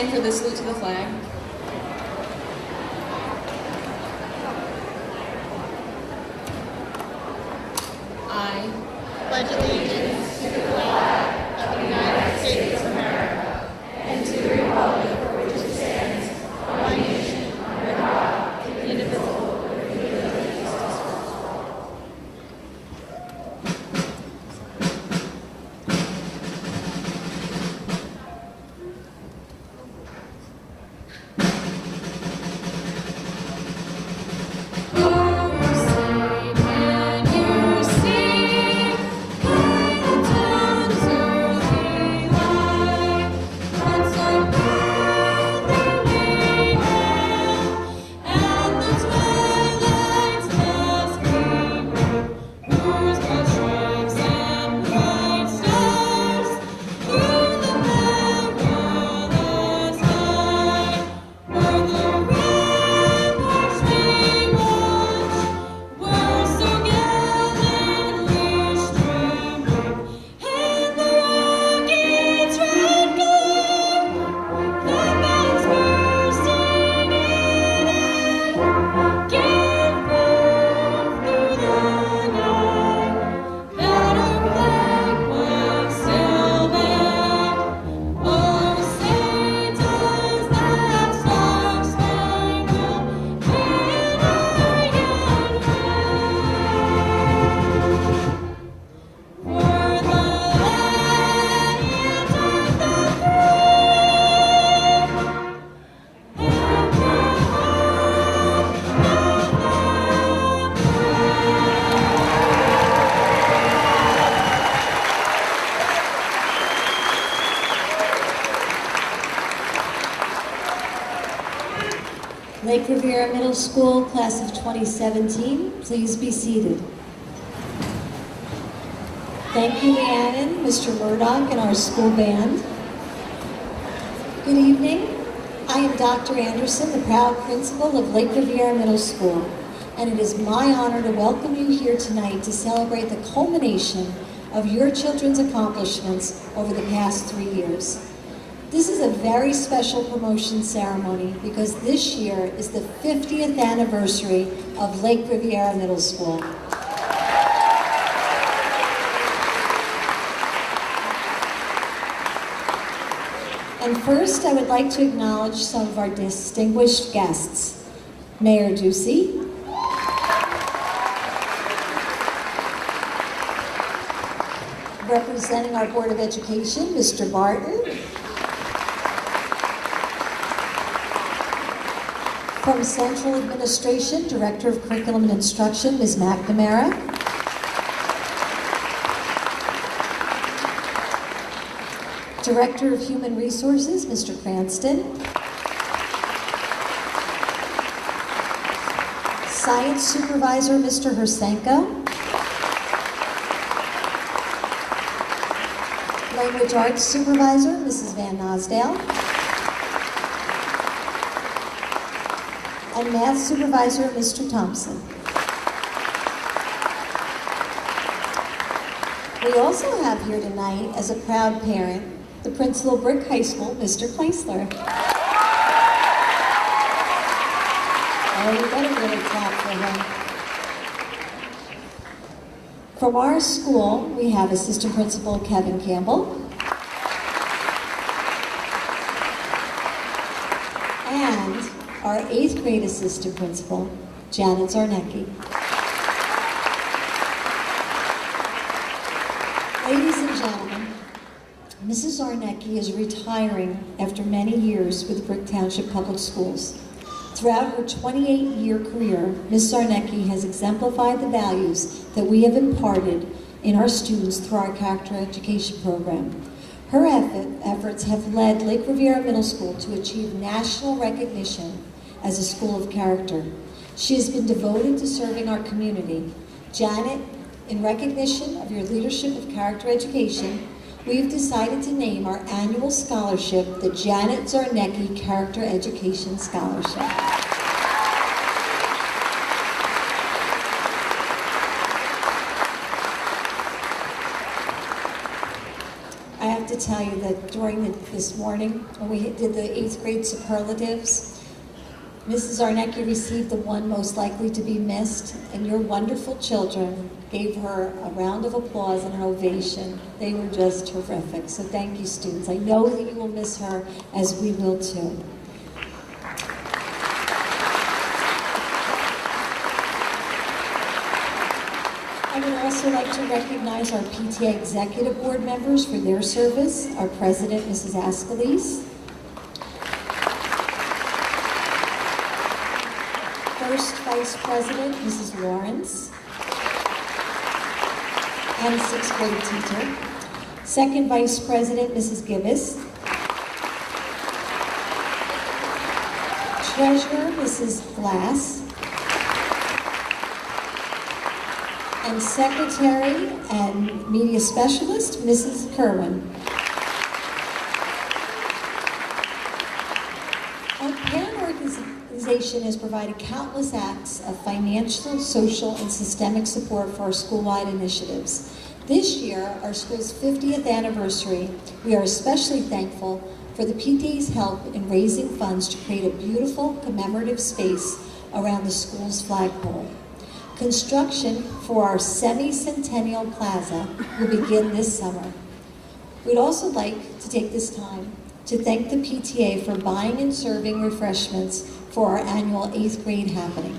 stand for the salute to the flag. I pledge allegiance to the flag of the United States of America and to the republic for which it stands, one nation, under God, indivisible, with liberty and justice for all. Lake Riviera Middle School, class of 2017, please be seated. Thank you, Rhiannon, Mr. Murdoch, and our school band. Good evening. I am Dr. Anderson, the proud principal of Lake Riviera Middle School, and it is my honor to welcome you here tonight to celebrate the culmination of your children's accomplishments over the past 3 years. This is a very special promotion ceremony because this year is the 50th anniversary of Lake Riviera Middle School. And first, I would like to acknowledge some of our distinguished guests. Mayor Ducey, representing our Board of Education, Mr. Barton. From Central Administration, Director of Curriculum and Instruction, Ms. McNamara. Director of Human Resources, Mr. Cranston. Science Supervisor, Mr. Hersenko. Language Arts Supervisor, Mrs. Van Nosdale. And Math Supervisor, Mr. Thompson. We also have here tonight, as a proud parent, the principal of Brick High School, Mr. Kleisler. Oh, you better really clap for him. From our school, we have Assistant Principal Kevin Campbell. And our 8th grade assistant principal, Janet Zarnecki. Ladies and gentlemen, Mrs. Zarnecki is retiring after many years with Brick Township Public Schools. Throughout her 28-year career, Ms. Zarnecki has exemplified the values that we have imparted in our students through our character education program. Her efforts have led Lake Riviera Middle School to achieve national recognition as a school of character. She has been devoted to serving our community. Janet, in recognition of your leadership of character education, we have decided to name our annual scholarship the Janet Zarnecki Character Education Scholarship. I have to to tell you that during this morning, when we did the 8th grade superlatives, Mrs. Zarnecki received the one most likely to be missed, and your wonderful children gave her a round of applause and an ovation. They were just terrific. So thank you, students. I know that you will miss her, as we will too. I would also like to recognize our PTA Executive Board members for their service. Our President, Mrs. Ascalise. First Vice President, Mrs. Lawrence, and 6th grade teacher. Second Vice President, Mrs. Gibbous. Treasurer, Mrs. Glass. And Secretary and Media Specialist, Mrs. Kerwin. Our parent organization has provided countless acts of financial, social, and systemic support for our school-wide initiatives. This year, our school's 50th anniversary, we are especially thankful for the PTA's help in raising funds to create a beautiful commemorative space around the school's flagpole. Construction for our semi-centennial plaza will begin this summer. We'd also like to take this time to thank the PTA for buying and serving refreshments for our annual 8th grade happening.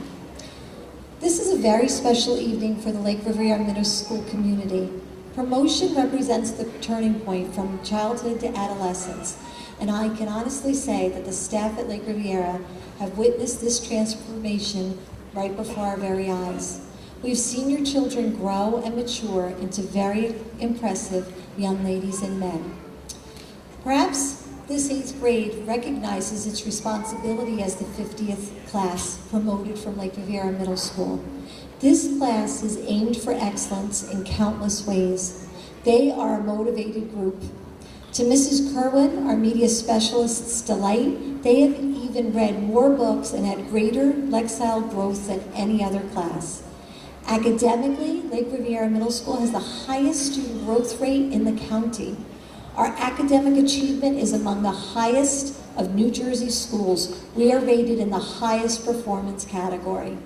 This is a very special evening for the Lake Riviera Middle School community. Promotion represents the turning point from childhood to adolescence, and I can honestly say that the staff at Lake Riviera have witnessed this transformation right before our very eyes. We've seen your children grow and mature into very impressive young ladies and men. Perhaps this 8th grade recognizes its responsibility as the 50th class promoted from Lake Riviera Middle School. This class is aimed for excellence in countless ways. They are a motivated group. To Mrs. Kerwin, our media specialist's delight, they have even read more books and had greater lexile growth than any other class. Academically, Lake Riviera Middle School has the highest student growth rate in the county. Our academic achievement is among the highest of New Jersey schools. We are rated in the highest performance category.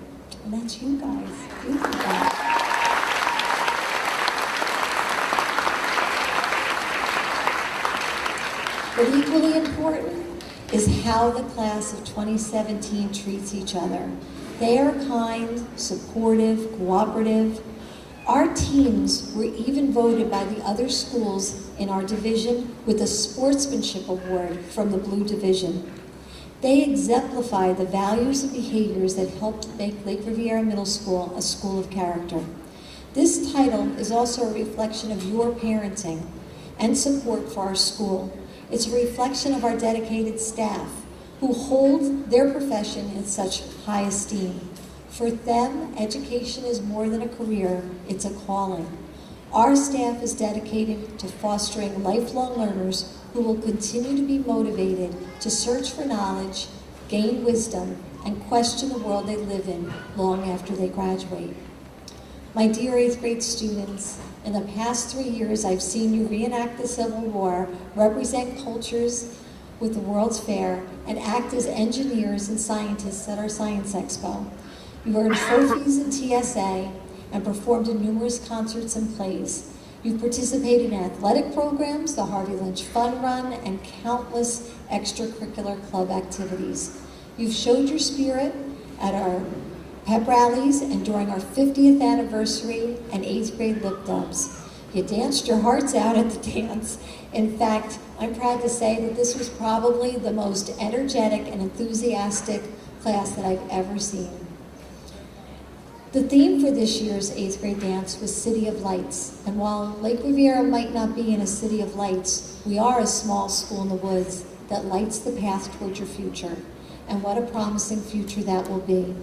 And that's you guys. You did that. But equally important is how the class of 2017 treats each other. They are kind, supportive, cooperative. Our teams were even voted by the other schools in our division with a sportsmanship award from the Blue Division. They exemplify the values and behaviors that helped make Lake Riviera Middle School a school of character. This title is also a reflection of your parenting and support for our school. It's a reflection of our dedicated staff who hold their profession in such high esteem. For them, education is more than a career, it's a calling. Our staff is dedicated to fostering lifelong learners who will continue to be motivated to search for knowledge, gain wisdom, and question the world they live in long after they graduate. My dear 8th grade students, in the past 3 years, I've seen you reenact the Civil War, represent cultures with the World's Fair, and act as engineers and scientists at our Science Expo. You earned trophies in TSA and performed in numerous concerts and plays. You've participated in athletic programs, the Harvey Lynch Fun Run, and countless extracurricular club activities. You've showed your spirit at our pep rallies and during our 50th anniversary and 8th grade lip dubs. You danced your hearts out at the dance. In fact, I'm proud to say that this was probably the most energetic and enthusiastic class that I've ever seen. The theme for this year's 8th grade dance was City of Lights. And while Lake Riviera might not be in a city of lights, we are a small school in the woods that lights the path towards your future. And what a promising future that will be.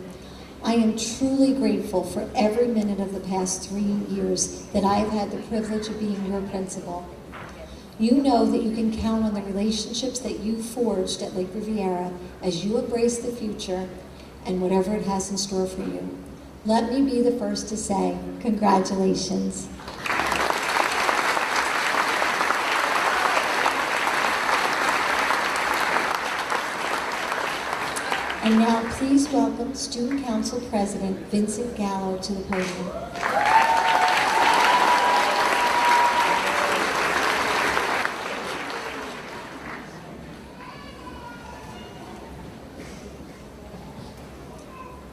I am truly grateful for every minute of the past 3 years that I have had the privilege of being your principal. You know that you can count on the relationships that you forged at Lake Riviera as you embrace the future and whatever it has in store for you. Let me be the first to say, congratulations. And now please welcome Student Council President Vincent Gallo to the podium.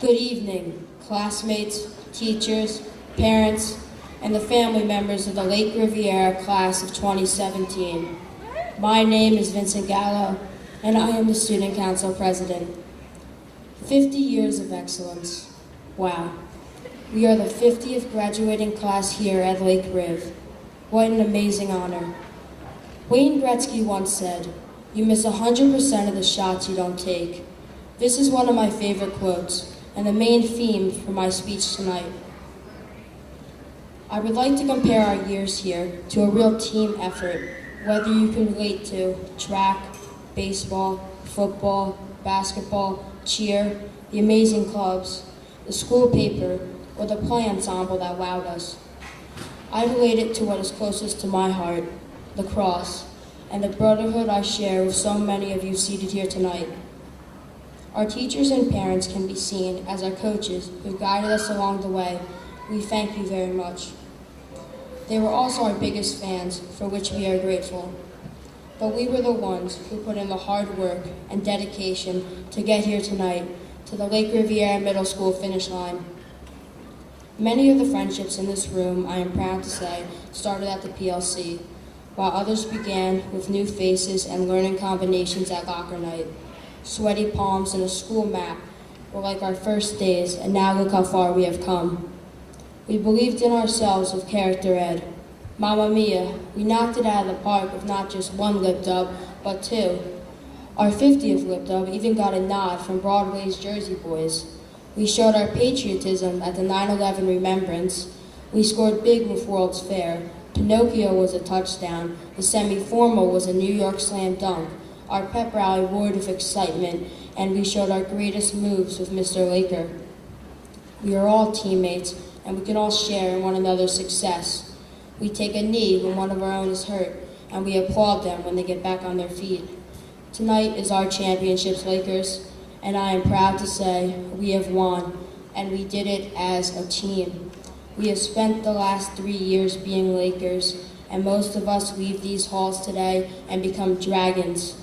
Good evening, classmates, teachers, parents, and the family members of the Lake Riviera class of 2017. My name is Vincent Gallo, and I am the Student Council President. 50 years of excellence. Wow. We are the 50th graduating class here at Lake Riv. What an amazing honor. Wayne Gretzky once said, "You miss 100% of the shots you don't take." This is one of my favorite quotes, and the main theme for my speech tonight. I would like to compare our years here to a real team effort, whether you can relate to track, baseball, football, basketball, cheer, the amazing clubs, the school paper, or the play ensemble that wowed us. I relate it to what is closest to my heart, the cross, and the brotherhood I share with so many of you seated here tonight. Our teachers and parents can be seen as our coaches who guided us along the way. We thank you very much. They were also our biggest fans, for which we are grateful. But we were the ones who put in the hard work and dedication to get here tonight, to the Lake Riviera Middle School finish line. Many of the friendships in this room, I am proud to say, started at the PLC, while others began with new faces and learning combinations at locker night. Sweaty palms and a school map were like our first days, and now look how far we have come. We believed in ourselves with character ed. Mamma mia, we knocked it out of the park with not just one lip dub, but two. Our 50th lip dub even got a nod from Broadway's Jersey Boys. We showed our patriotism at the 9/11 Remembrance. We scored big with World's Fair. Pinocchio was a touchdown. The semi-formal was a New York slam dunk. Our pep rally roared with excitement, and we showed our greatest moves with Mr. Laker. We are all teammates, and we can all share in one another's success. We take a knee when one of our own is hurt, and we applaud them when they get back on their feet. Tonight is our championships, Lakers, and I am proud to say we have won, and we did it as a team. We have spent the last 3 years being Lakers, and most of us leave these halls today and become dragons.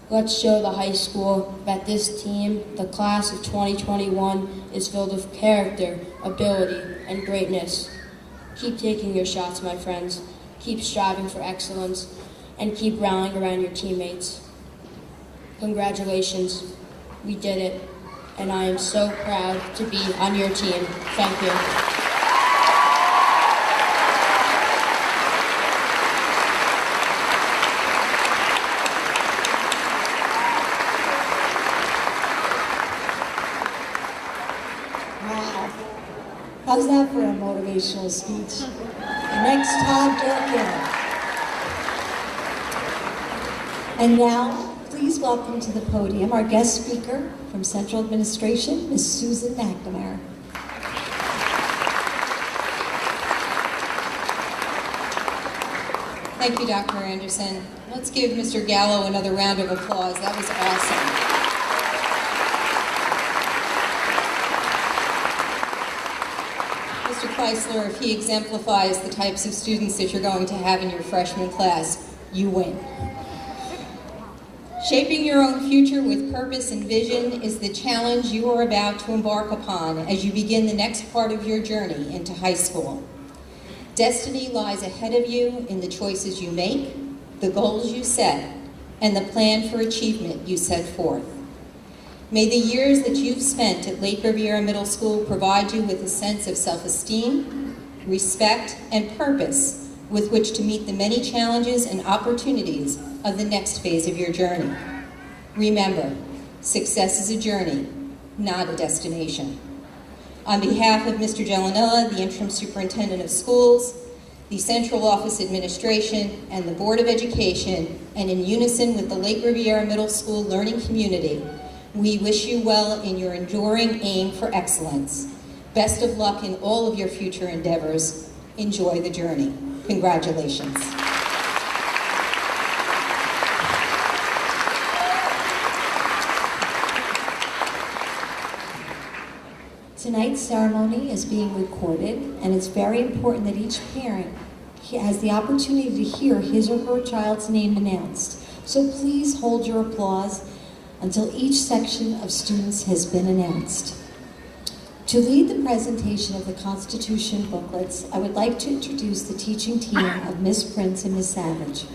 Let's show the high school that this team, the class of 2021, is filled with character, ability, and greatness. Keep taking your shots, my friends. Keep striving for excellence, and keep rallying around your teammates. Congratulations, we did it, and I am so proud to be on your team. Thank you. How's that for a motivational speech? Next, Todd Durkin. And now, please welcome to the podium our guest speaker from Central Administration, Ms. Susan McNamara. Thank you, Dr. Anderson. Let's give Mr. Gallo another round of applause. That was awesome. Mr. Kleisler, if he exemplifies the types of students that you're going to have in your freshman class, you win. Shaping your own future with purpose and vision is the challenge you are about to embark upon as you begin the next part of your journey into high school. Destiny lies ahead of you in the choices you make, the goals you set, and the plan for achievement you set forth. May the years that you've spent at Lake Riviera Middle School provide you with a sense of self-esteem, respect, and purpose with which to meet the many challenges and opportunities of the next phase of your journey. Remember, success is a journey, not a destination. On behalf of Mr. Gellanella, the Interim Superintendent of Schools, the Central Office Administration, and the Board of Education, and in unison with the Lake Riviera Middle School learning community, we wish you well in your enduring aim for excellence. Best of luck in all of your future endeavors. Enjoy the journey. Congratulations. Tonight's ceremony is being recorded, and it's very important that each parent has the opportunity to hear his or her child's name announced. So please hold your applause until each section of students has been announced. To lead the presentation of the Constitution booklets, I would like to introduce the teaching team of Miss Prince and Miss Savage.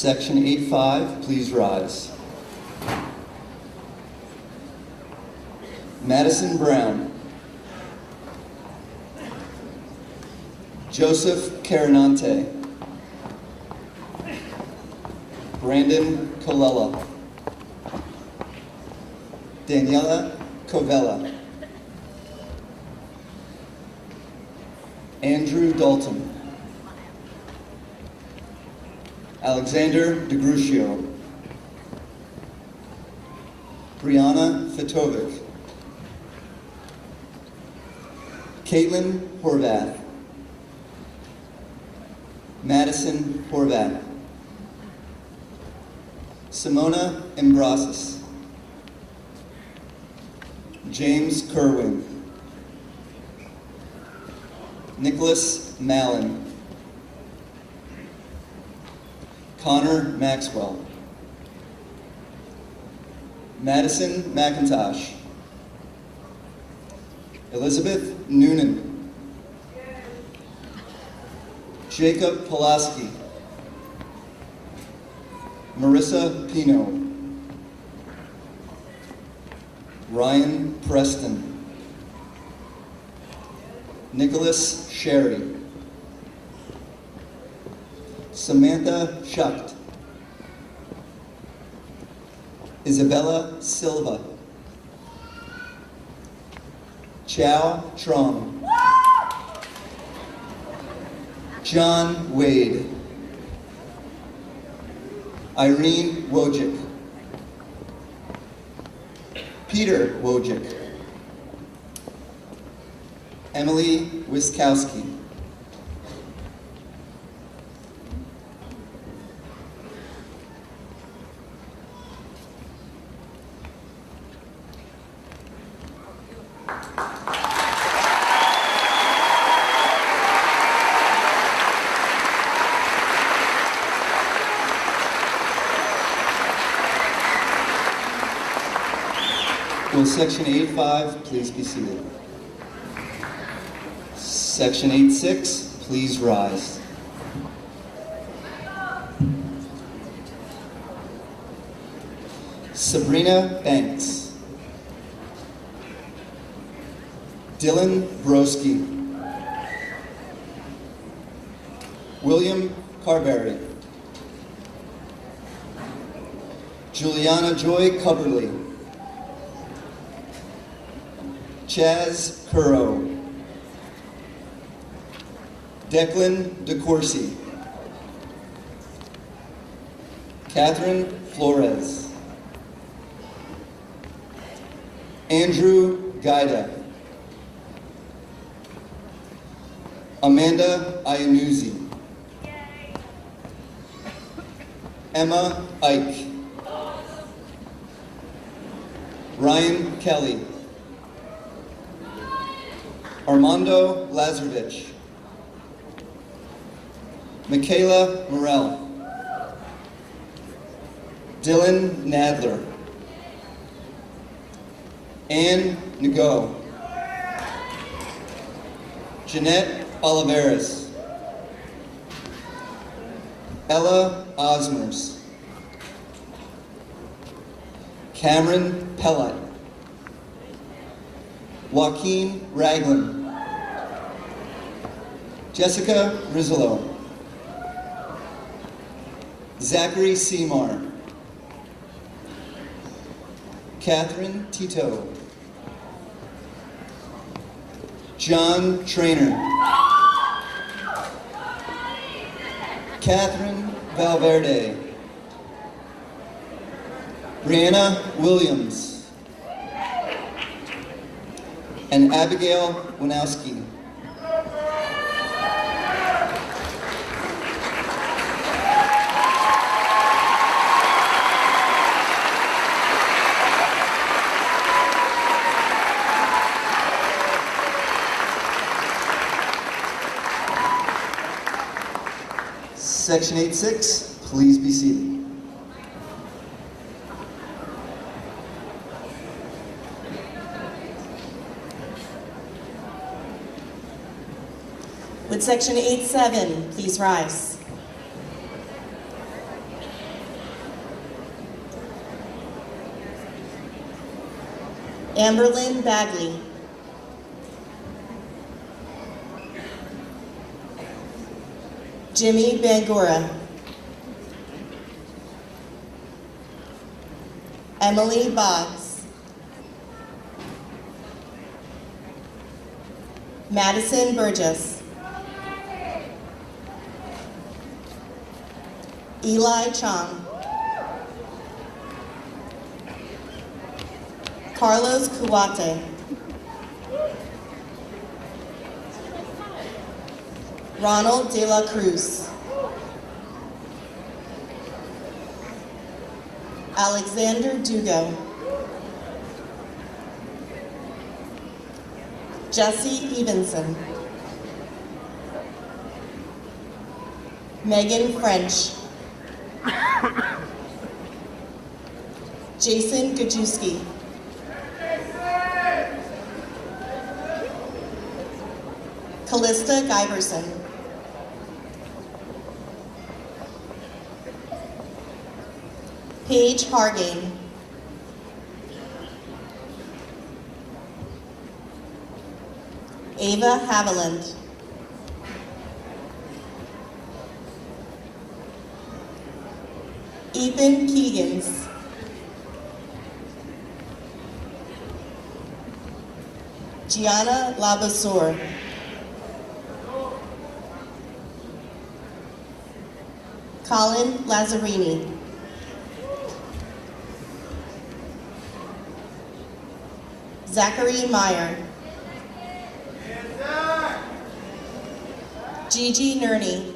Section 8-5, please rise. Madison Brown. Joseph Carinante. Brandon Colella. Daniela Covella. Andrew Dalton. Alexander DeGrucio. Brianna Fitovic. Caitlin Horvath. Madison Horvath. Simona Imbrasis. James Kerwin. Nicholas Mallon. Connor Maxwell. Madison McIntosh. Elizabeth Noonan. Jacob Pulaski. Marissa Pino. Ryan Preston. Nicholas Sherry. Samantha Schucht. Isabella Silva. Chow Trong. John Wade. Irene Wojcik. Peter Wojcik. Emily Wiskowski. Will Section 8-5 please be seated? Section 8-6, please rise. Sabrina Banks. Dylan Broski. William Carberry. Juliana Joy Cubberly. Chaz Curro. Declan DeCourcy. Catherine Flores. Andrew Gaida. Amanda Iannuzzi. Emma Ike. Ryan Kelly. Armando Lazarevich. Michaela Morell. Dylan Nadler. Anne Nago. Jeanette Oliveras. Ella Osmers. Cameron Pellett. Joaquin Raglan. Jessica Rizolo. Zachary Seymour. Catherine Tito. John Trainer. Catherine Valverde. Brianna Williams. And Abigail Winowski. Section 8-6, please be seated. Would Section 8-7 please rise? Amberlyn Bagley. Jimmy Bangura. Emily Boggs. Madison Burgess. Eli Chong. Carlos Kuwate. Ronald De La Cruz. Alexander Dugo. Jesse Evenson. Megan French. Jason Gajewski. Callista Giverson. Paige Hargane. Ava Haviland. Ethan Keegans. Gianna Labassor. Colin Lazzarini. Zachary Meyer. Gigi Nerney.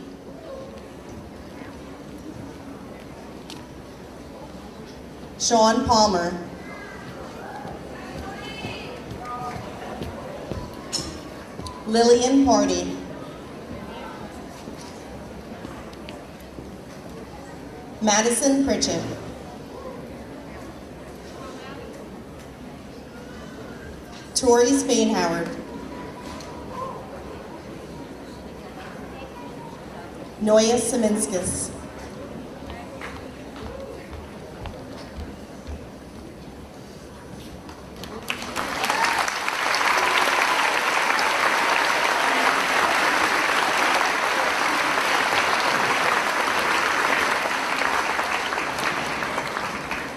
Sean Palmer. Lillian Party. Madison Pritchett. Tori Spainhoward. Noya Seminskis.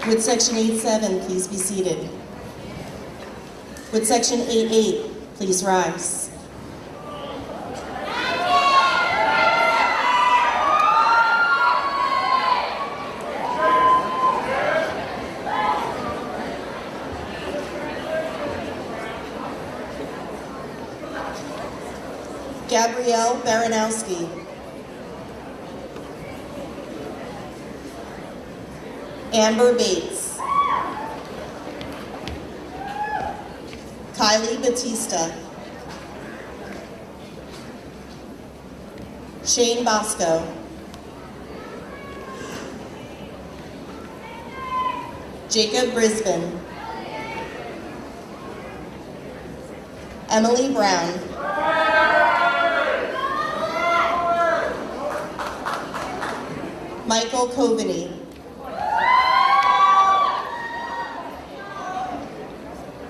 Would Section 8-7 please be seated? Would Section 8-8 please rise? Gabrielle Baranowski. Amber Bates. Kylie Batista. Shane Bosco. Jacob Brisbane. Emily Brown. Michael Coveney.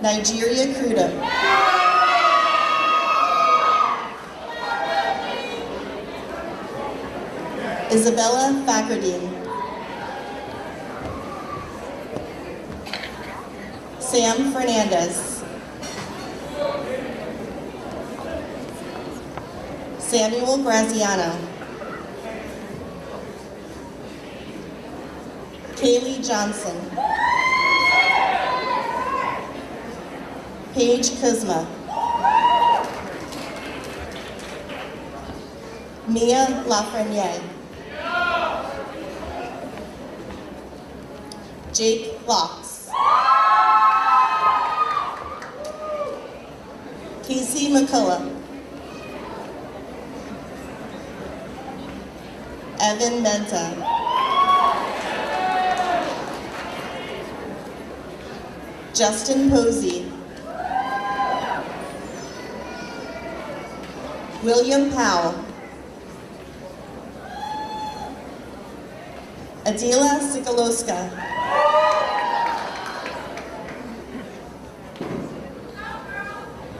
Nigeria Cruda. Isabella Fackerdine. Sam Fernandez. Samuel Graziano. Kaylee Johnson. Paige Kuzma. Mia Lafreniere. Jake Locks. Casey McCullough. Evan Menta. Justin Posey. William Powell. Adila Sikaloska.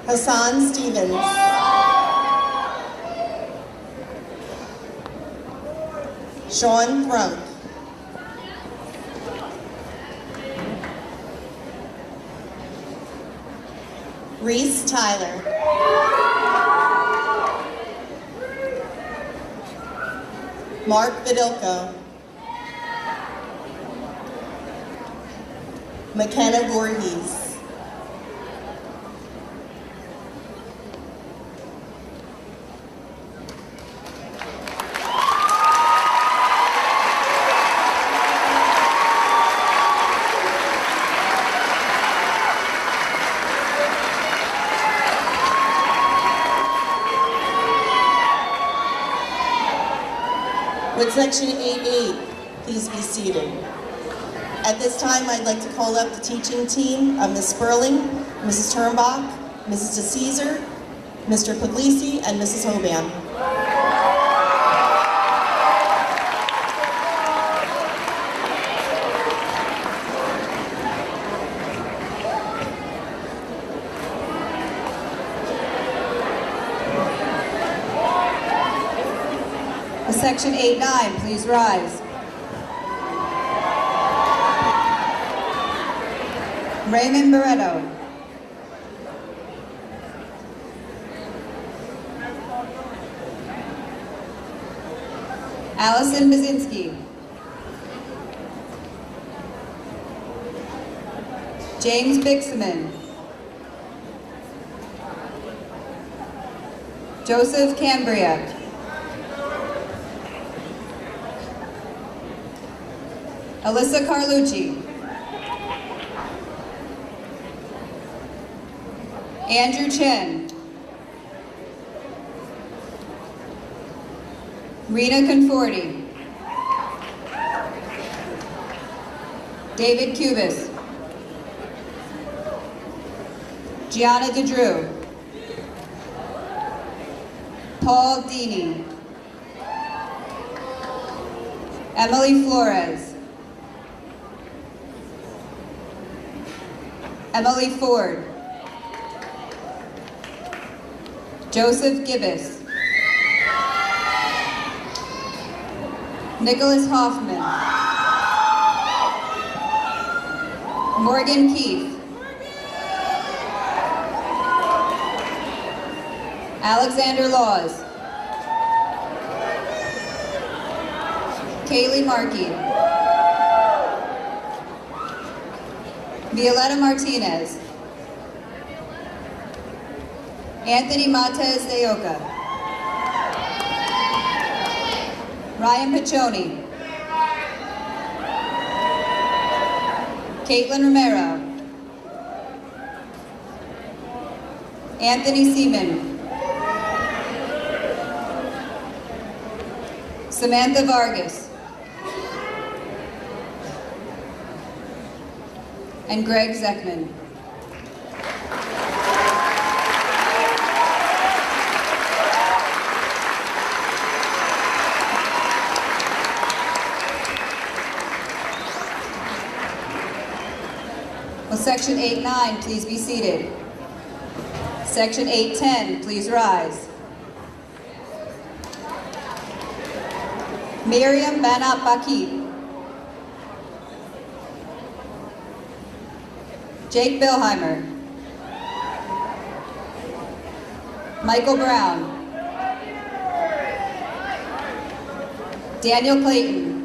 Hassan Stevens. Sean Thrunk. Reese Tyler. Mark Vidilko. McKenna Voorhees. Would Section 8A please be seated? At this time, I'd like to call up the teaching team of Ms. Sperling, Mrs. Turnbach, Mrs. DeCesar, Mr. Puglisi, and Mrs. Hoban. Section 8-9, please rise. Raymond Barreto. Allison Bazinski. James Bixaman. Joseph Cambria. Alyssa Carlucci. Andrew Chen. Rena Conforti. David Cubis. Gianna DeDrew. Paul Dini. Emily Flores. Emily Ford. Joseph Gibbous. Nicholas Hoffman. Morgan Keefe. Alexander Laws. Kaylee Markey. Violetta Martinez. Anthony Matez de Oca. Ryan Piccioni. Caitlin Romero. Anthony Seaman. Samantha Vargas. And Greg Zeckman. Will Section 8-9 please be seated? Section 8-10, please rise. Miriam Banat Baki. Jake Billheimer. Michael Brown. Daniel Clayton.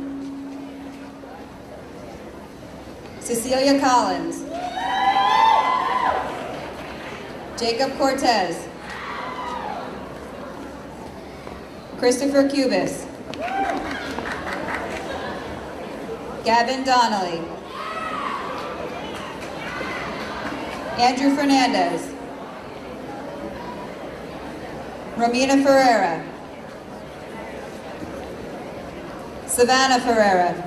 Cecilia Collins. Jacob Cortez. Christopher Cubis. Gavin Donnelly. Andrew Fernandez. Romina Ferreira. Savannah Ferreira.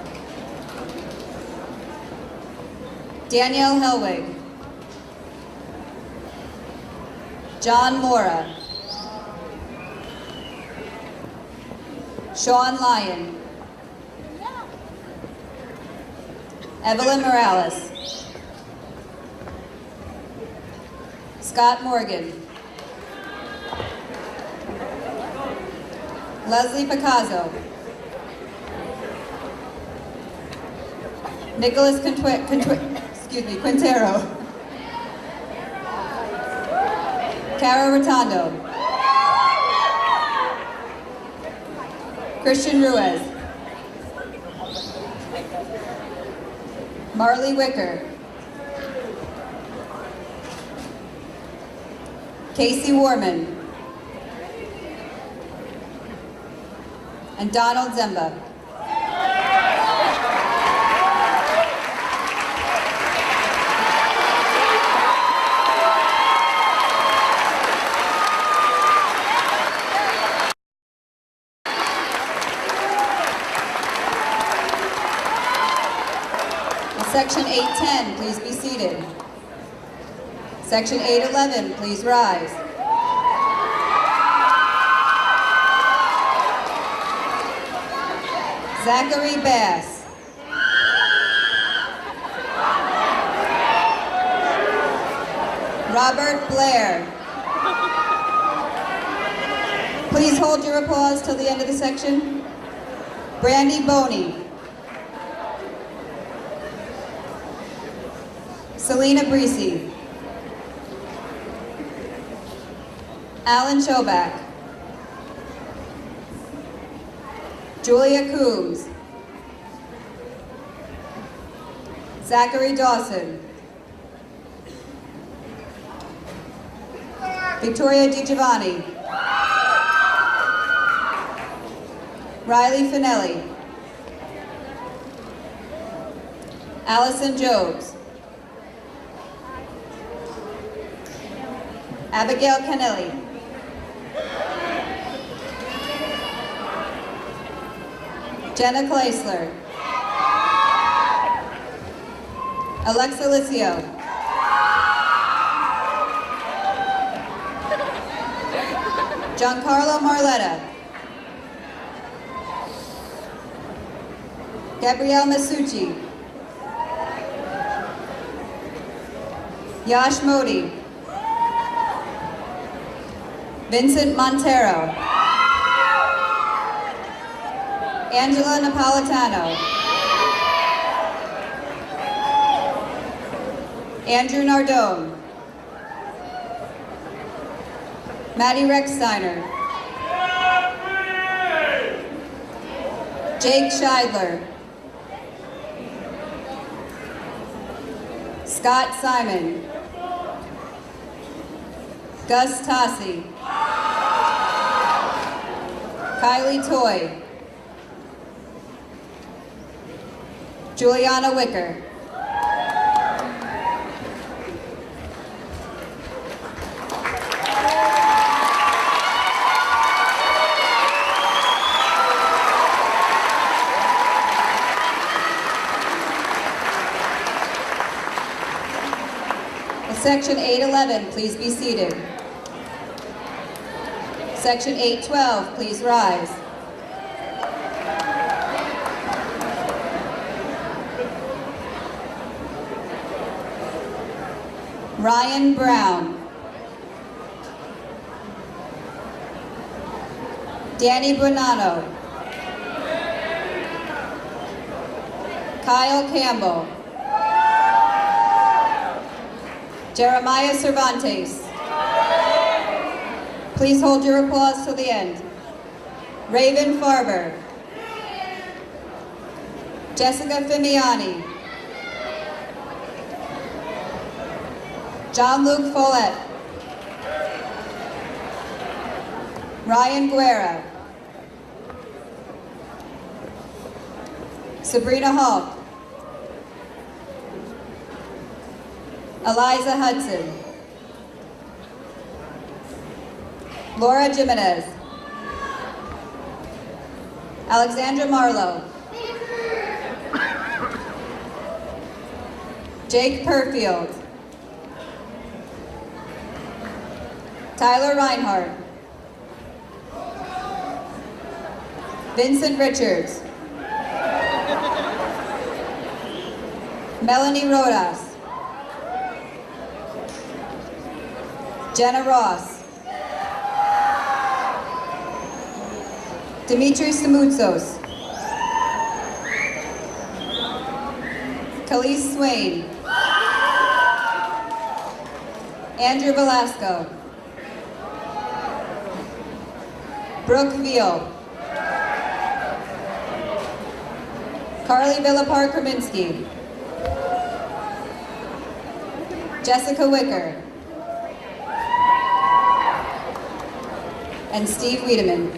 Danielle Helwig. John Mora. Sean Lyon. Evelyn Morales. Scott Morgan. Leslie Picasso. Nicholas Quintero. Cara Rotondo. Christian Ruiz. Marley Wicker. Casey Warman. And Donald Zemba. Section 810, please be seated. Section 811, please rise. Zachary Bass. Robert Blair. Please hold your applause till the end of the section. Brandy Boney. Selena Breesy. Alan Choback. Julia Coombs. Zachary Dawson. Victoria DiGiovanni. Riley Finelli. Allison Jobs. Abigail Kennelly. Jenna Kleisler. Alexa Licio. Giancarlo Marletta. Gabrielle Masucci. Yash Modi. Vincent Montero. Angela Napolitano. Andrew Nardone. Maddie Rechsteiner. Jake Scheidler. Scott Simon. Gus Tossi. Kylie Toy. Juliana Wicker. Section 811, please be seated. Section 812, please rise. Ryan Brown. Danny Bonanno. Kyle Campbell. Jeremiah Cervantes. Please hold your applause till the end. Raven Farber. Jessica Fimiani. John-Luc Follett. Ryan Guerra. Sabrina Hall. Eliza Hudson. Laura Jimenez. Alexandra Marlowe. Jake Perfield. Tyler Reinhardt. Vincent Richards. Melanie Rodas. Jenna Ross. Dimitri Stamoutsos. Khalees Swain. Andrew Velasco. Brooke Veal. Carly Villapar Kraminski. Jessica Wicker. And Steve Wiedemann.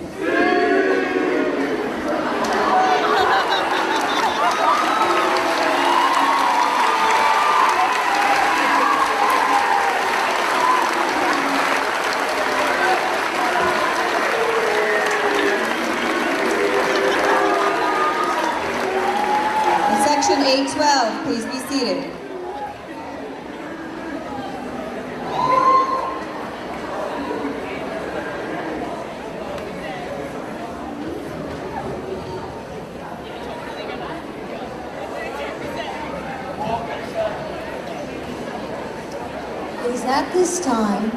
Section 812, please be seated. It is at this time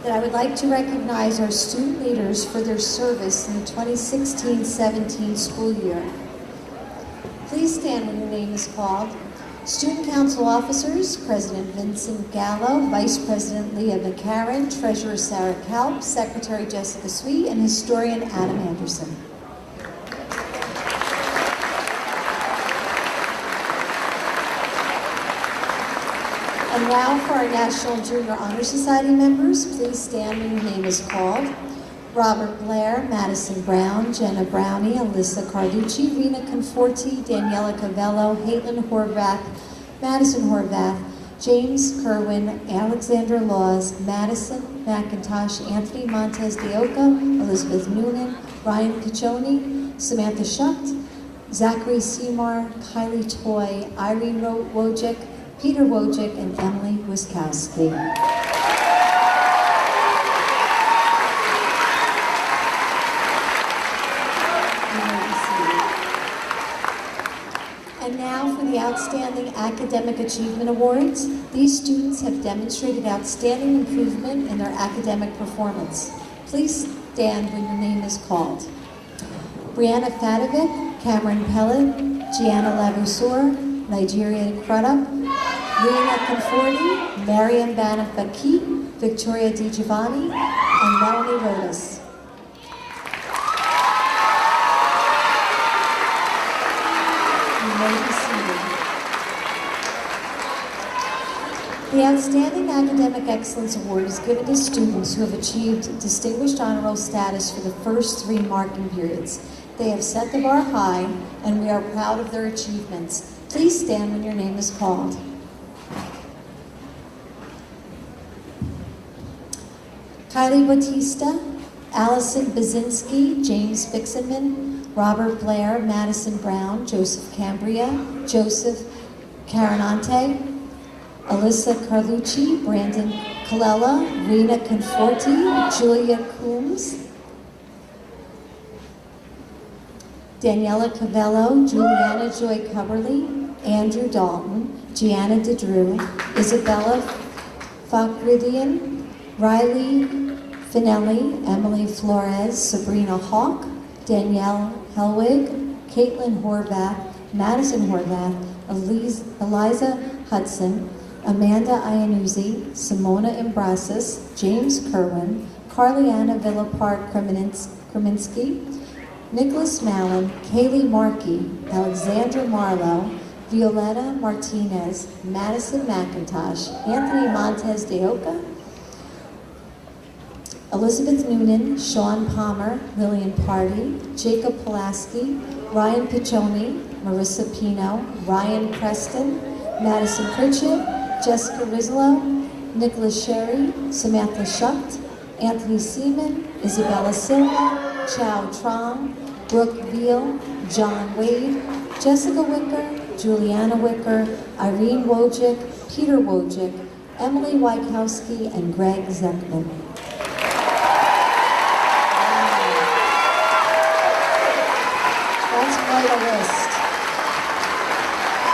that I would like to recognize our student leaders for their service in the 2016-17 school year. Please stand when your name is called. Student Council Officers, President Vincent Gallo, Vice President Leah McCarran, Treasurer Sarah Kalp, Secretary Jessica Sweet, and Historian Adam Anderson. And now for our National Junior Honor Society members, please stand when your name is called. Robert Blair, Madison Brown, Jenna Brownie, Alyssa Carlucci, Rena Conforti, Daniela Cavello, Caitlin Horvath, Madison Horvath, James Kerwin, Alexandra Laws, Madison McIntosh, Anthony Montez de Oca, Elizabeth Noonan, Ryan Ciccioni, Samantha Schucht, Zachary Seymour, Kylie Toy, Irene Wojcik, Peter Wojcik, and Emily Wiskowski. And now for the Outstanding Academic Achievement Awards. These students have demonstrated outstanding improvement in their academic performance. Please stand when your name is called. Brianna Fatovic, Cameron Pellet, Gianna Lavusor, Nigeria Crudup, Rena Conforti, Mariam Banafaki, Victoria Di Giovanni, and Melanie Rodas. The Outstanding Academic Excellence Award is given to students who have achieved Distinguished Honor Roll status for the first 3 marking periods. They have set the bar high, and we are proud of their achievements. Please stand when your name is called. Kylie Bautista, Allison Bazinski, James Fixenman, Robert Blair, Madison Brown, Joseph Cambria, Joseph Carinante, Alyssa Carlucci, Brandon Colella, Rena Conforti, Julia Coombs, Daniela Cavello, Juliana Joy Coverly, Andrew Dalton, Gianna DeDrew, Isabella Fakhridian, Riley Finelli, Emily Flores, Sabrina Hawk, Danielle Helwig, Caitlin Horvath, Madison Horvath, Eliza Hudson, Amanda Iannuzzi, Simona Imbrasis, James Kerwin, Carliana Villapart Kreminski, Nicholas Mallon, Kaylee Markey, Alexandra Marlowe, Violetta Martinez, Madison McIntosh, Anthony Montez de Oca, Elizabeth Noonan, Sean Palmer, Lillian Party, Jacob Pulaski, Ryan Piccioni, Marissa Pino, Ryan Preston, Madison Pritchett, Jessica Rizlo, Nicholas Sherry, Samantha Schucht, Anthony Seaman, Isabella Silva, Chow Trong, Brooke Veal, John Wade, Jessica Wicker, Juliana Wicker, Irene Wojcik, Peter Wojcik, Emily Wykowski, and Greg Zeckman. That's quite a list.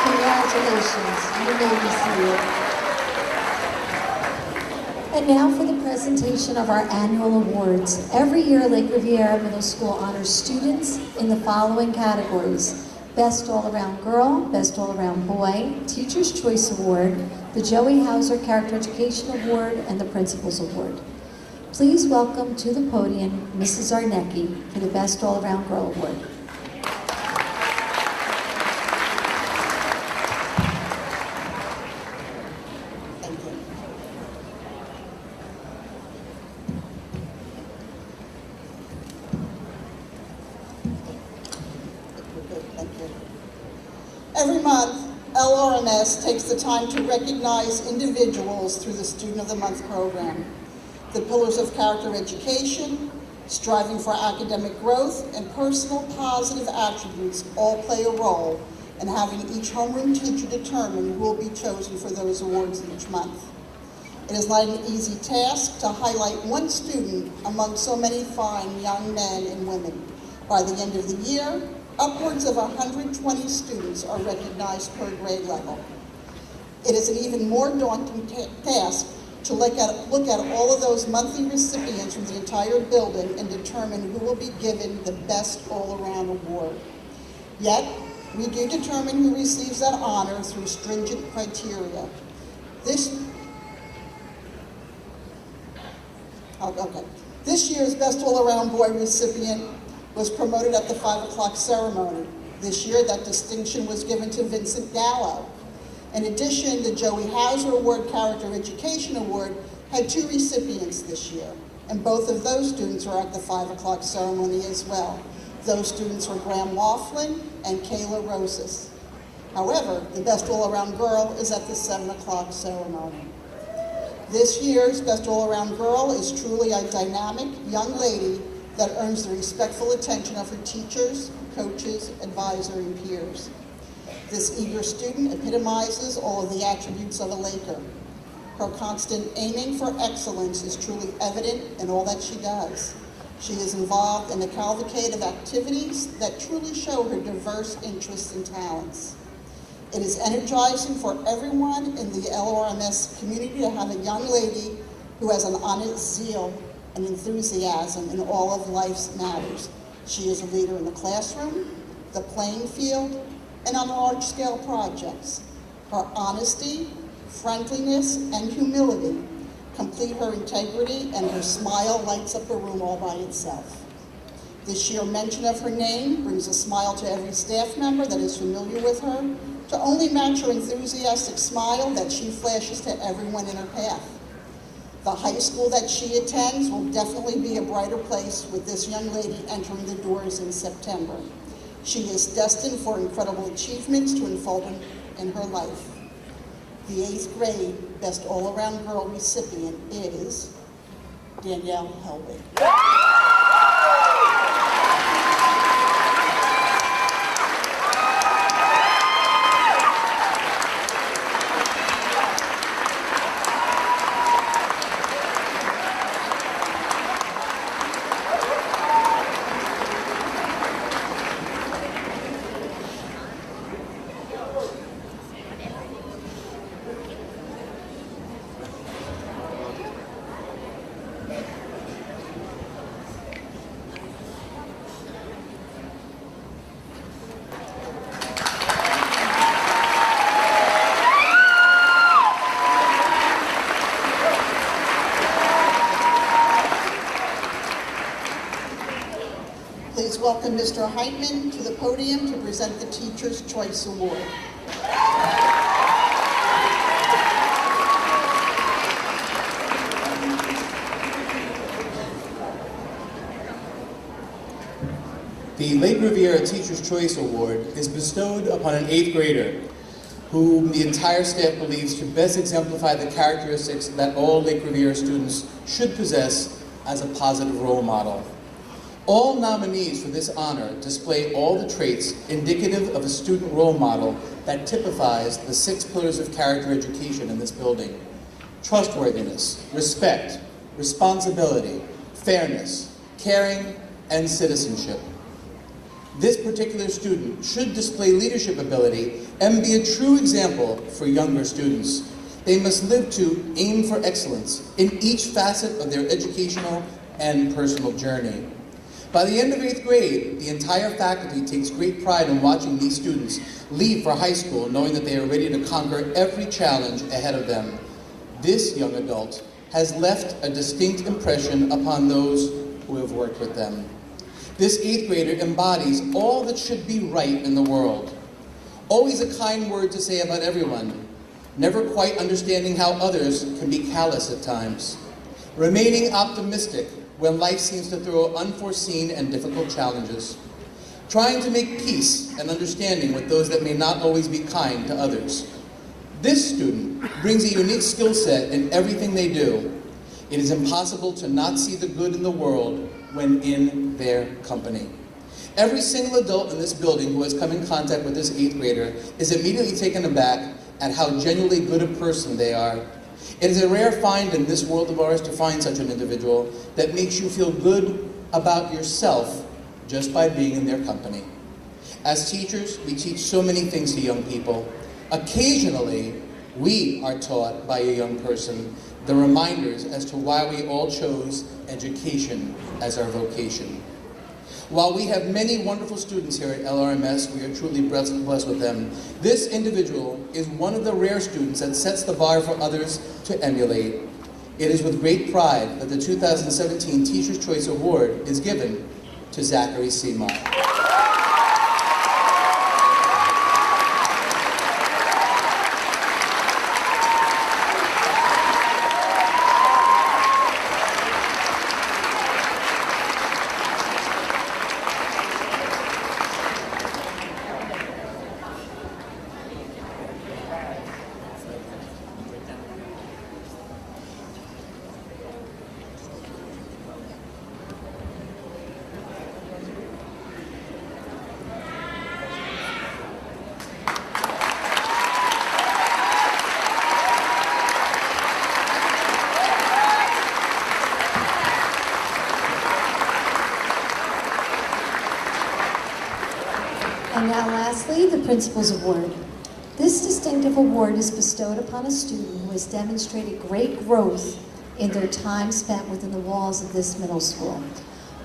Congratulations. You may be seated. And now for the presentation of our annual awards. Every year, Lake Riviera Middle School honors students in the following categories: Best All-Around Girl, Best All-Around Boy, Teacher's Choice Award, the Joey Hauser Character Education Award, and the Principal's Award. Please welcome to the podium Mrs. Zarnecki for the Best All-Around Girl Award. Every month, LRMS takes the time to recognize individuals through the Student of the Month program. The pillars of character education, striving for academic growth, and personal positive attributes all play a role in having each homeroom teacher determine who will be chosen for those awards each month. It is not an easy task to highlight one student among so many fine young men and women. By the end of the year, upwards of 120 students are recognized per grade level. It is an even more daunting task to look at all of those monthly recipients from the entire building and determine who will be given the Best All-Around Award. Yet, we do determine who receives that honor through stringent criteria. This year's Best All-Around Boy recipient was promoted at the 5 o'clock ceremony. This year, that distinction was given to Vincent Gallo. In addition, the Joey Hauser Award Character Education Award had 2 recipients this year, and both of those students were at the 5 o'clock ceremony as well. Those students were Graham Laughlin and Kayla Rosas. However, the Best All-Around Girl is at the 7 o'clock ceremony. This year's Best All-Around Girl is truly a dynamic young lady that earns the respectful attention of her teachers, coaches, advisor, and peers. This eager student epitomizes all of the attributes of a Laker. Her constant aiming for excellence is truly evident in all that she does. She is involved in a cavalcade of activities that truly show her diverse interests and talents. It is energizing for everyone in the LRMS community to have a young lady who has an honest zeal and enthusiasm in all of life's matters. She is a leader in the classroom, the playing field, and on large-scale projects. Her honesty, friendliness, and humility complete her integrity, and her smile lights up a room all by itself. The sheer mention of her name brings a smile to every staff member that is familiar with her, to only match her enthusiastic smile that she flashes to everyone in her path. The high school that she attends will definitely be a brighter place with this young lady entering the doors in September. She is destined for incredible achievements to unfold in her life. The 8th grade Best All-Around Girl recipient is Danielle Helwig. welcome Mr. Heitman to the podium to present the Teacher's Choice Award. The Lake Riviera Teacher's Choice Award is bestowed upon an 8th grader whom the entire staff believes to best exemplify the characteristics that all Lake Riviera students should possess as a positive role model. All nominees for this honor display all the traits indicative of a student role model that typifies the 6 pillars of character education in this building: trustworthiness, respect, responsibility, fairness, caring, and citizenship. This particular student should display leadership ability and be a true example for younger students. They must live to aim for excellence in each facet of their educational and personal journey. By the end of 8th grade, the entire faculty takes great pride in watching these students leave for high school knowing that they are ready to conquer every challenge ahead of them. This young adult has left a distinct impression upon those who have worked with them. This 8th grader embodies all that should be right in the world. Always a kind word to say about everyone, never quite understanding how others can be callous at times. Remaining optimistic when life seems to throw unforeseen and difficult challenges. Trying to make peace and understanding with those that may not always be kind to others. This student brings a unique skill set in everything they do. It is impossible to not see the good in the world when in their company. Every single adult in this building who has come in contact with this 8th grader is immediately taken aback at how genuinely good a person they are. It is a rare find in this world of ours to find such an individual that makes you feel good about yourself just by being in their company. As teachers, we teach so many things to young people. Occasionally, we are taught by a young person the reminders as to why we all chose education as our vocation. While we have many wonderful students here at LRMS, we are truly blessed with them. This individual is one of the rare students that sets the bar for others to emulate. It is with great pride that the 2017 Teacher's Choice Award is given to Zachary Seameyer. And now lastly, the Principal's Award. This distinctive award is bestowed upon a student who has demonstrated great growth in their time spent within the walls of this middle school.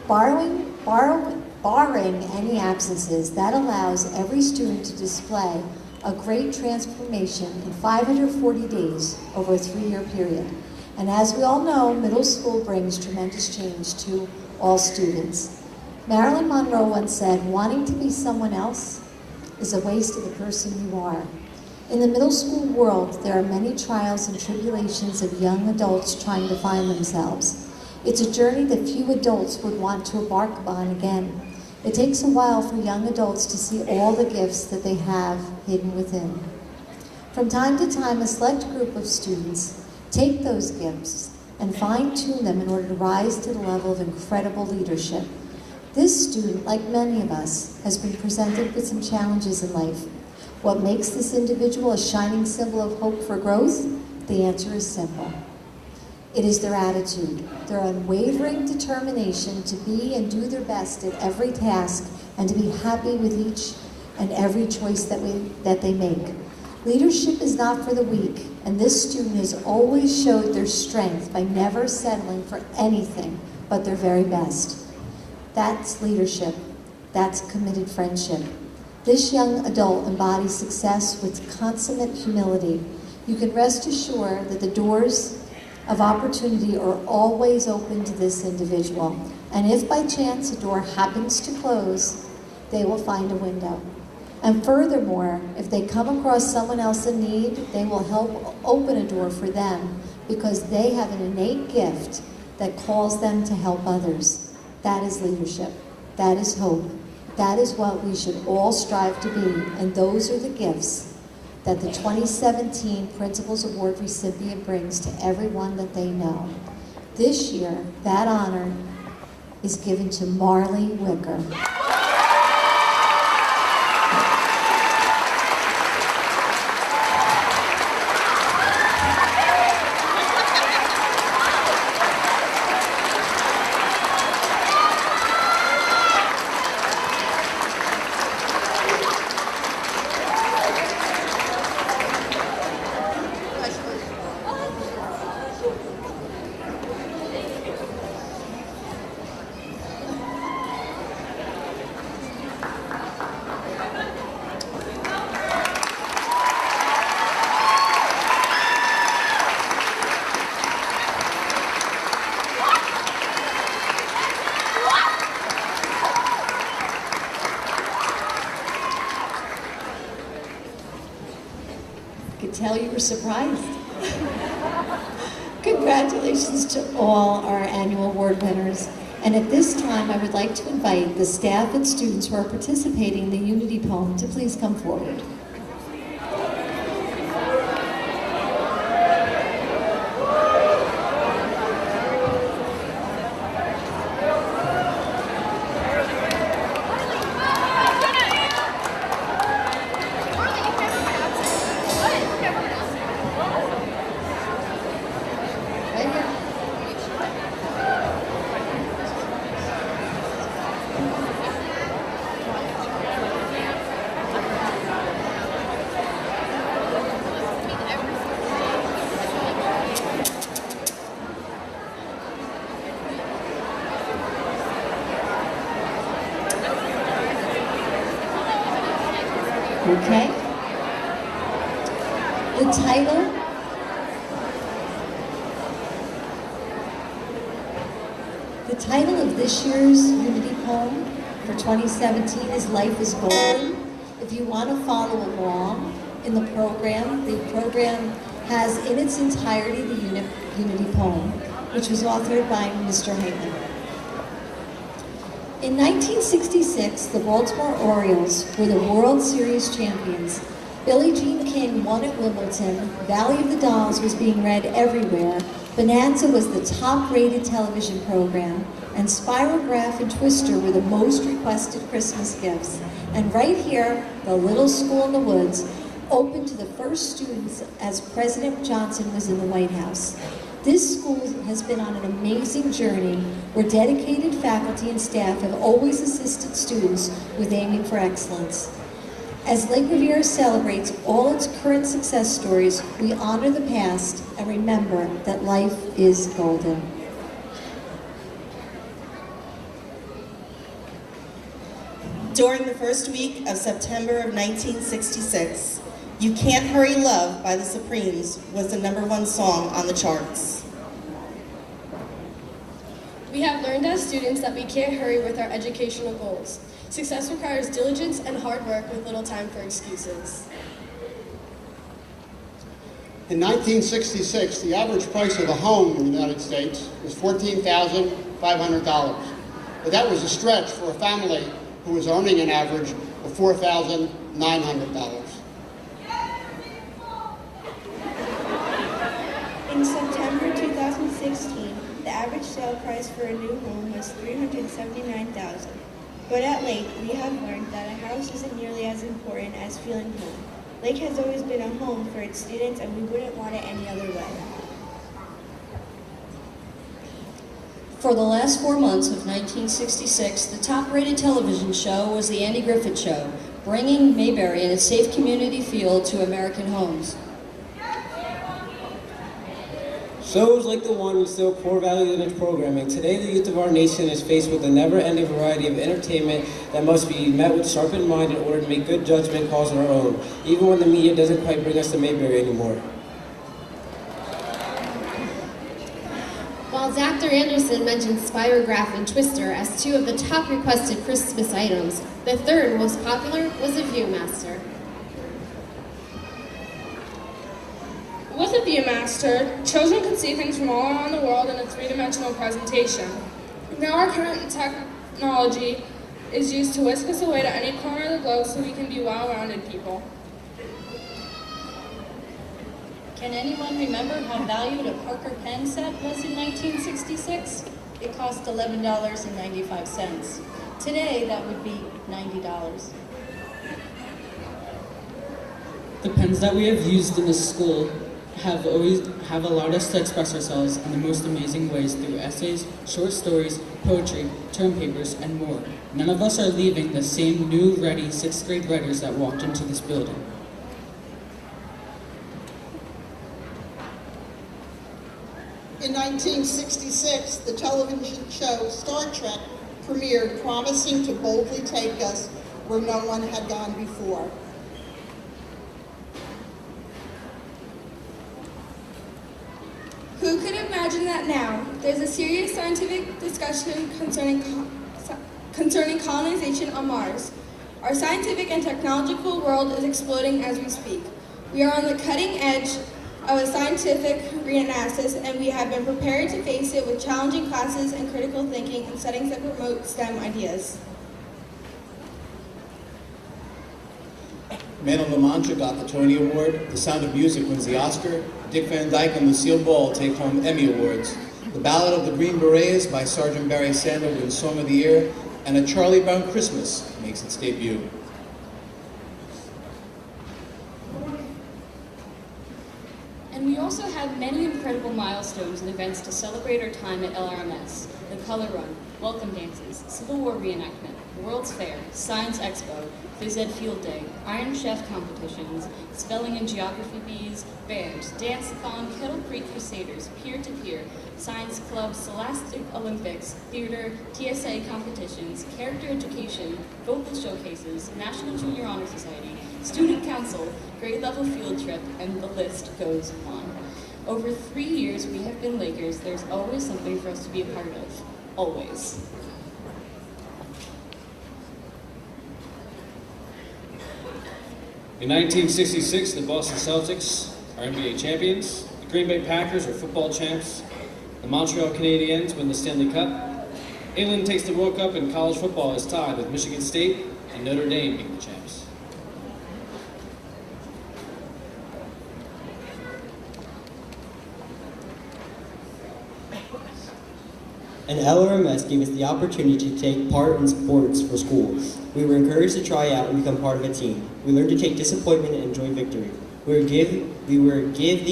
Barring any absences, that allows every student to display a great transformation in 540 days over a 3-year period. And as we all know, middle school brings tremendous change to all students. Marilyn Monroe once said, "Wanting to be someone else is a waste of the person you are." In the middle school world, there are many trials and tribulations of young adults trying to find themselves. It's a journey that few adults would want to embark upon again. It takes a while for young adults to see all the gifts that they have hidden within. From time to time, a select group of students take those gifts and fine-tune them in order to rise to the level of incredible leadership. This student, like many of us, has been presented with some challenges in life. What makes this individual a shining symbol of hope for growth? The answer is simple. It is their attitude, their unwavering determination to be and do their best at every task and to be happy with each and every choice that they make. Leadership is not for the weak, and this student has always showed their strength by never settling for anything but their very best. That's leadership. That's committed friendship. This young adult embodies success with consummate humility. You can rest assured that the doors of opportunity are always open to this individual. And if by chance a door happens to close, they will find a window. And furthermore, if they come across someone else in need, they will help open a door for them because they have an innate gift that calls them to help others. That is leadership. That is hope. That is what we should all strive to be. And those are the gifts that the 2017 Principals Award recipient brings to everyone that they know. This year, that honor is given to Marley Wicker. I could tell you were surprised. Congratulations to all our annual award winners. And at this time, I would like to invite the staff and students who are participating in the Unity Poem to please come forward. Right here. Okay. The title of this year's Unity Poem for 2017 is Life is Golden. If you want to follow along in the program has in its entirety the Unity Poem, which was authored by Mr. Heyman. In 1966, the Baltimore Orioles were the World Series champions. Billie Jean King won at Wimbledon, Valley of the Dolls was being read everywhere, Bonanza was the top-rated television program, and Spirograph and Twister were the most requested Christmas gifts. And right here, the little school in the woods opened to the first students as President Johnson was in the White House. This school has been on an amazing journey where dedicated faculty and staff have always assisted students with aiming for excellence. As Lake Revere celebrates all its current success stories, we honor the past and remember that life is golden. During the first week of September of 1966, You Can't Hurry Love by the Supremes was the #1 song on the charts. We have learned as students that we can't hurry with our educational goals. Success requires diligence and hard work with little time for excuses. In 1966, the average price of a home in the United States was $14,500. But that was a stretch for a family who was earning an average of $4,900. In September 2016, the average sale price for a new home was $379,000. But at Lake, we have learned that a house isn't nearly as important as feeling home. Lake has always been a home for its students, and we wouldn't want it any other way. For the last 4 months of 1966, the top-rated television show was The Andy Griffith Show, bringing Mayberry and its safe community feel to American homes. Shows like the one instill core values in its programming. Today, the youth of our nation is faced with a never-ending variety of entertainment that must be met with sharpened mind in order to make good judgment calls on our own, even when the media doesn't quite bring us to Mayberry anymore. Dr. Anderson mentioned Spirograph and Twister as two of the top requested Christmas items, the third most popular was a Viewmaster. With a Viewmaster, children could see things from all around the world in a three-dimensional presentation. Now our current technology is used to whisk us away to any corner of the globe so we can be well-rounded people. Can anyone remember how valued a Parker pen set was in 1966? It cost $11.95. Today, that would be $90. The pens that we have used in this school have allowed us to express ourselves in the most amazing ways through essays, short stories, poetry, term papers, and more. None of us are leaving the same new, ready 6th grade writers that walked into this building. In 1966, the television show Star Trek premiered, promising to boldly take us where no one had gone before. Who could imagine that now? There's a serious scientific discussion concerning colonization on Mars. Our scientific and technological world is exploding as we speak. We are on the cutting edge of a scientific renaissance, and we have been prepared to face it with challenging classes and critical thinking and settings that promote STEM ideas. Man of La Mancha got the Tony Award, The Sound of Music wins the Oscar, Dick Van Dyke and Lucille Ball take home Emmy Awards, The Ballad of the Green Berets by Sergeant Barry Sandler wins Song of the Year, and A Charlie Brown Christmas makes its debut. And we also have many incredible milestones and events to celebrate our time at LRMS. The Color Run, Welcome Dances, Civil War Reenactment, World's Fair, Science Expo, Phys Ed Field Day, Iron Chef competitions, Spelling and Geography Bees, Bands, Dance-a-thon, Kettle Creek Crusaders, Peer-to-Peer, Science Club, Scholastic Olympics, Theater, TSA competitions, Character Education, Vocal Showcases, National Junior Honor Society, Student Council, Grade Level Field Trip, and the list goes on. Over 3 years we have been Lakers. There's always something for us to be a part of. Always. In 1966, the Boston Celtics are NBA champions, the Green Bay Packers are football champs, the Montreal Canadiens win the Stanley Cup, England takes the World Cup, and college football is tied with Michigan State and Notre Dame being the champs. And LRMS gave us the opportunity to take part in sports for school. We were encouraged to try out and become part of a team. We learned to take disappointment and enjoy victory. We were given the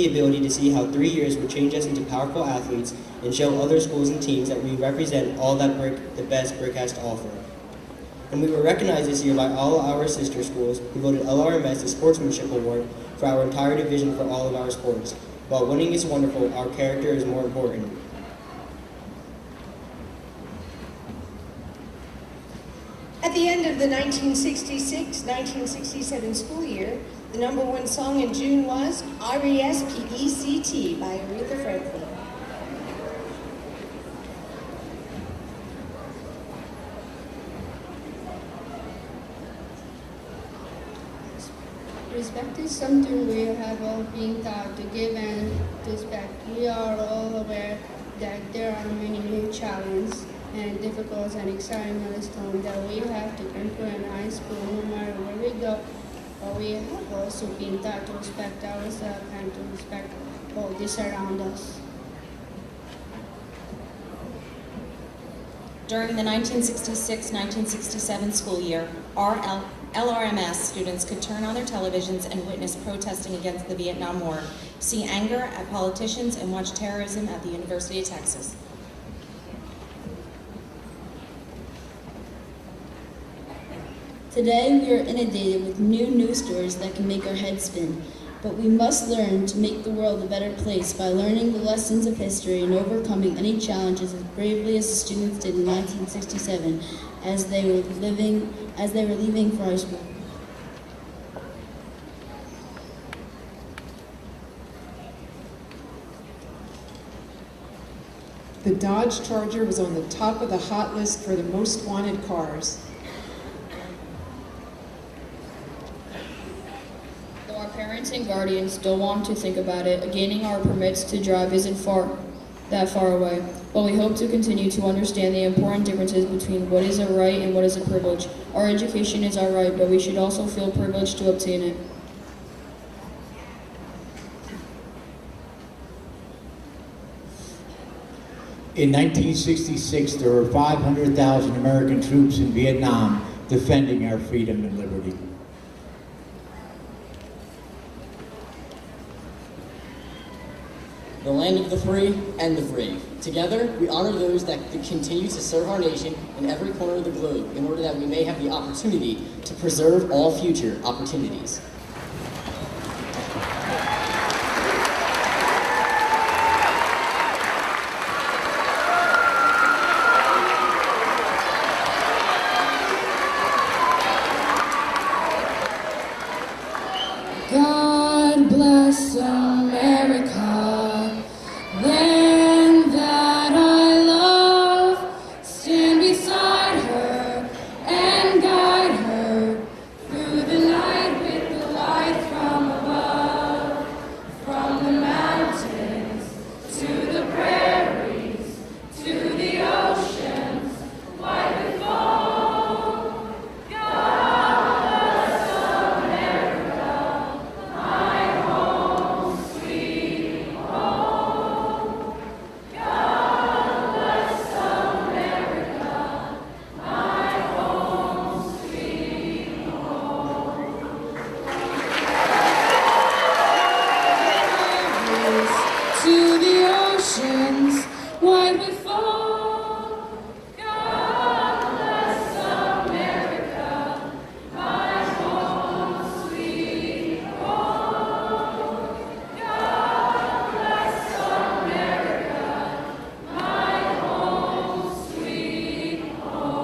ability to see how 3 years would change us into powerful athletes and show other schools and teams that we represent all that the best Brick has to offer. And we were recognized this year by all our sister schools who voted LRMS the Sportsmanship Award for our entire division for all of our sports. While winning is wonderful, our character is more important. At the end of the 1966-1967 school year, the #1 song in June was R.E.S.P.E.C.T. by Aretha Franklin. Respect is something we have all been taught to give and respect. We are all aware that there are many new challenges and difficult and exciting milestones that we have to conquer in high school no matter where we go. But we have also been taught to respect ourselves and to respect all this around us. During the 1966-1967 school year, our LRMS students could turn on their televisions and witness protesting against the Vietnam War, see anger at politicians, and watch terrorism at the University of Texas. Today we are inundated with new news stories that can make our heads spin, but we must learn to make the world a better place by learning the lessons of history and overcoming any challenges as bravely as the students did in 1967 as they were leaving for high school. The Dodge Charger was on the top of the hot list for the most wanted cars. Though our parents and guardians don't want to think about it, gaining our permits to drive isn't that far away. But we hope to continue to understand the important differences between what is a right and what is a privilege. Our education is our right, but we should also feel privileged to obtain it. In 1966, there were 500,000 American troops in Vietnam defending our freedom and liberty. The land of the free and the brave. Together, we honor those that continue to serve our nation in every corner of the globe in order that we may have the opportunity to preserve all future opportunities. God bless America, land that I love. Stand beside her and guide her through the night with the light from above. From the mountains to the prairies to the oceans, white with foam. God bless America, my home, sweet home. God bless America, my home, sweet home. To the oceans, white with foam. God bless America, my home, sweet home. God bless America, my home, sweet home.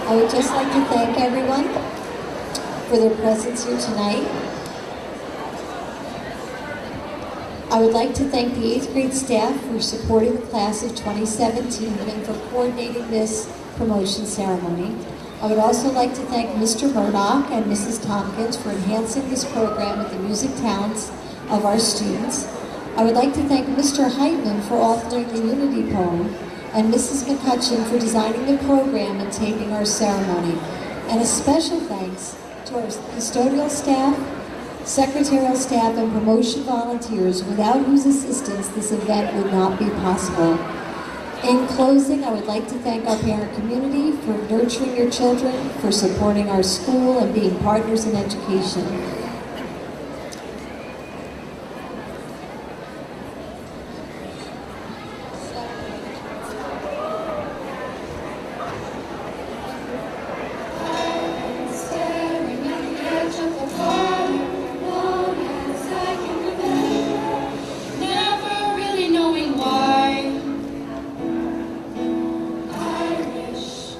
I would just like to thank everyone for their presence here tonight. I would like to thank the 8th grade staff for supporting the class of 2017 and for coordinating this promotion ceremony. I would also like to thank Mr. Murdoch and Mrs. Tompkins for enhancing this program with the music talents of our students. I would like to thank Mr. Heitman for authoring the Unity poem and Mrs. McCutcheon for designing the program and taping our ceremony. And a special thanks to our custodial staff, secretarial staff, and promotion volunteers without whose assistance this event would not be possible. In closing, I would like to thank our parent community for nurturing your children, for supporting our school, and being partners in education. Staring at the edge of the fire, long as I can remember, never really knowing why. I wish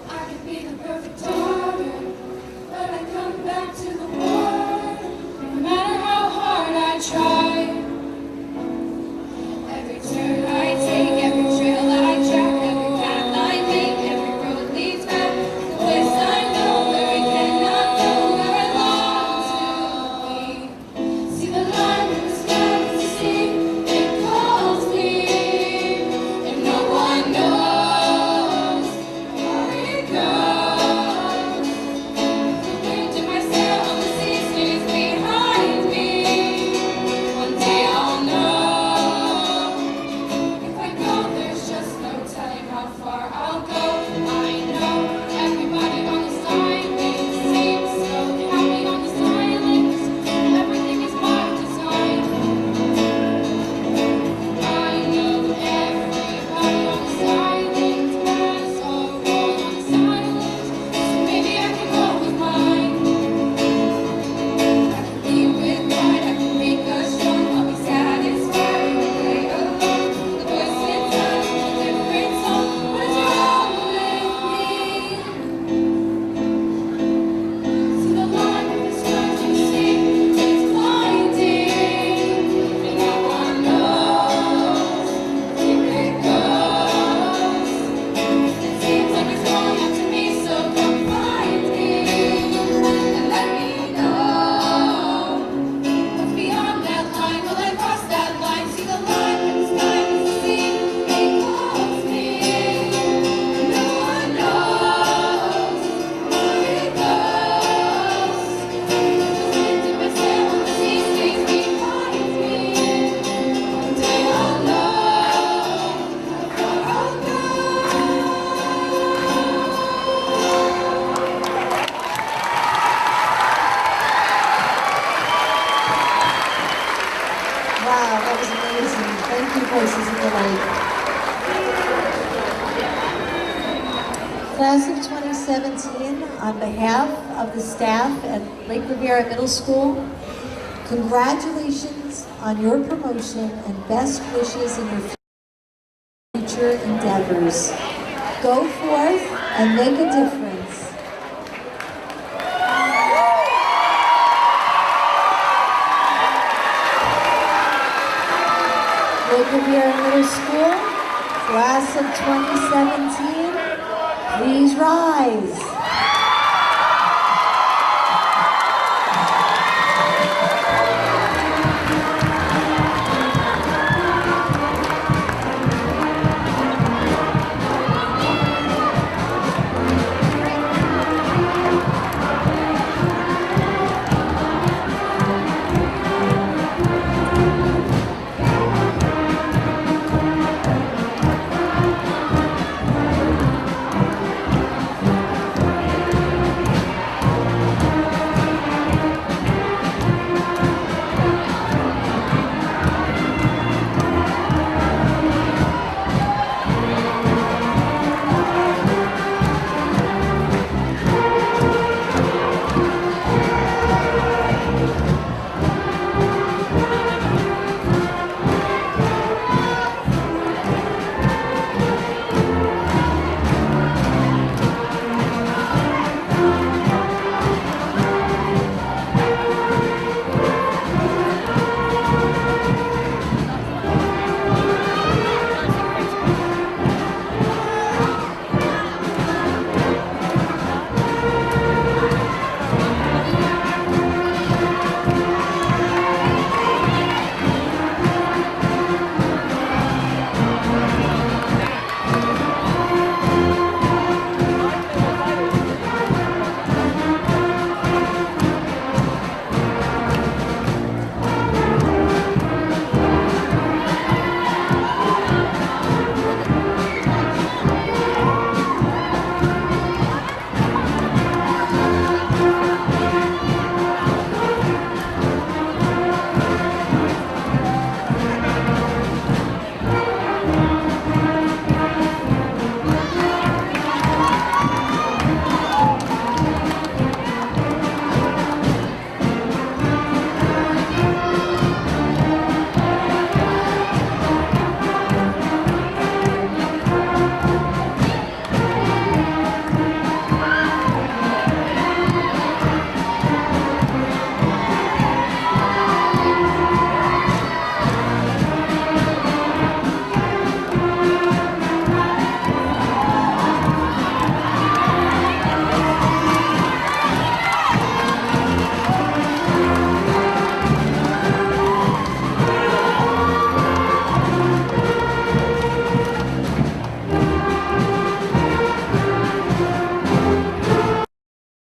I could be the perfect daughter, but I come back to the world Thank you, Voices of the Lake. Class of 2017, on behalf of the staff at Lake Riviera Middle School, congratulations on your promotion and best wishes in your future endeavors. Go forth and make a difference. Lake Riviera Middle School, class of 2017, please rise.